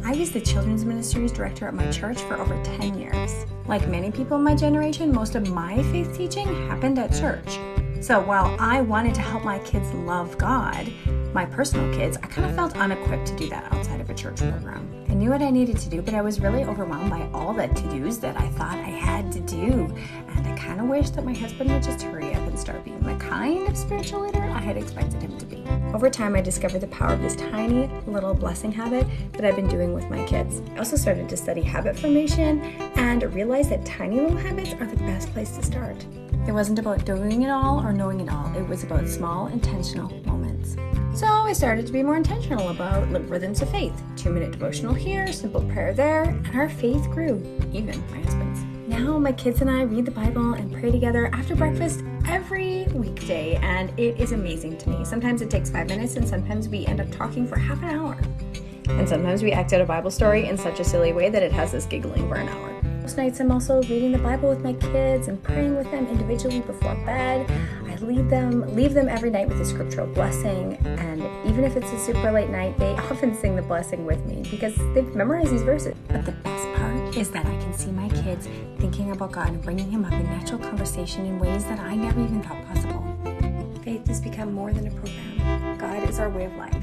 I was the children's ministries director at my church for over 10 years. Like many people in my generation, most of my faith teaching happened at church. So while I wanted to help my kids love God, my personal kids, I kind of felt unequipped to do that outside of a church program. I knew what I needed to do, but I was really overwhelmed by all the to-dos that I thought I had to do. And I kind of wished that my husband would just hurry up and start being the kind of spiritual leader I had expected him to be. Over time, I discovered the power of this tiny little blessing habit that I've been doing with my kids. I also started to study habit formation and realized that tiny little habits are the best place to start. It wasn't about doing it all or knowing it all. It was about small, intentional moments. So I started to be more intentional about rhythms of faith. 2-minute devotional here, simple prayer there, and our faith grew, even my husband's. Now my kids and I read the Bible and pray together after breakfast every weekday, and it is amazing to me. Sometimes it takes 5 minutes, and sometimes we end up talking for half an hour. And sometimes we act out a Bible story in such a silly way that it has us giggling for an hour. Most nights I'm also reading the Bible with my kids and praying with them individually before bed. I leave them every night with a scriptural blessing, and even if it's a super late night, they often sing the blessing with me because they've memorized these verses. But the best part is that I can see my kids thinking about God and bringing Him up in natural conversation in ways that I never even thought possible. Faith has become more than a program. God is our way of life.